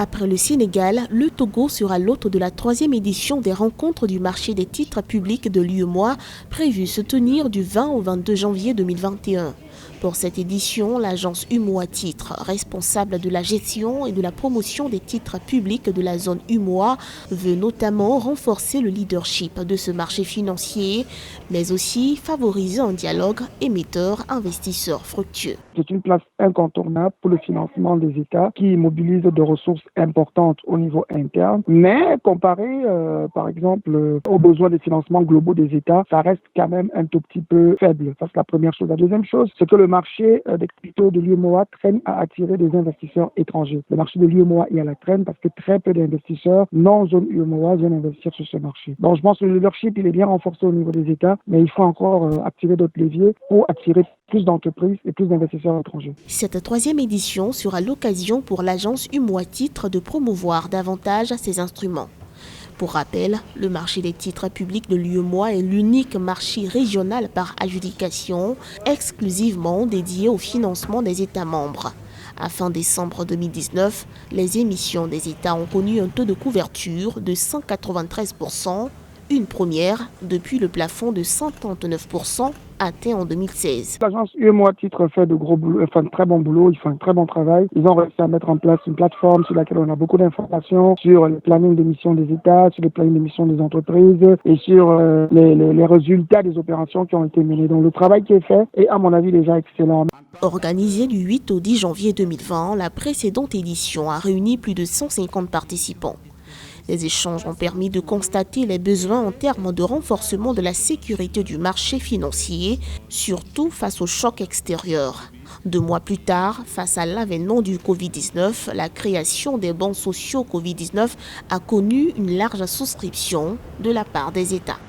Après le Sénégal, le Togo sera l'hôte de la 3e édition des rencontres du marché des titres publics de l'UEMOA, prévue se tenir du 20 au 22 janvier 2021. Pour cette édition, l'agence UMOA Titres, responsable de la gestion et de la promotion des titres publics de la zone UMOA, veut notamment renforcer le leadership de ce marché financier, mais aussi favoriser un dialogue émetteur-investisseur fructueux. C'est une place incontournable pour le financement des États qui mobilise des ressources importantes au niveau interne, mais comparé par exemple aux besoins de financement globaux des États, ça reste quand même un tout petit peu faible. Ça c'est la première chose. La deuxième chose, c'est que le marché des capitaux de l'UEMOA traîne à attirer des investisseurs étrangers. Le marché de l'UEMOA est à la traîne parce que très peu d'investisseurs non zone UEMOA viennent investir sur ce marché. Donc je pense que le leadership il est bien renforcé au niveau des États, mais il faut encore activer d'autres leviers pour attirer plus d'entreprises et plus d'investisseurs étrangers. Cette 3e édition sera l'occasion pour l'agence UMOA Titres de promouvoir davantage ses instruments. Pour rappel, le marché des titres publics de l'UEMOA est l'unique marché régional par adjudication exclusivement dédié au financement des États membres. À fin décembre 2019, les émissions des États ont connu un taux de couverture de 193%, une première depuis le plafond de 139% atteint en 2016. L'agence UEMOA Titres fait de très bon boulot, ils font un très bon travail. Ils ont réussi à mettre en place une plateforme sur laquelle on a beaucoup d'informations sur le planning d'émission des États, sur le planning d'émission des entreprises et sur les résultats des opérations qui ont été menées. Donc le travail qui est fait est à mon avis déjà excellent. Organisée du 8 au 10 janvier 2020, la précédente édition a réuni plus de 150 participants. Les échanges ont permis de constater les besoins en termes de renforcement de la sécurité du marché financier, surtout face au choc extérieur. 2 mois plus tard, face à l'avènement du Covid-19, la création des bons sociaux Covid-19 a connu une large souscription de la part des États.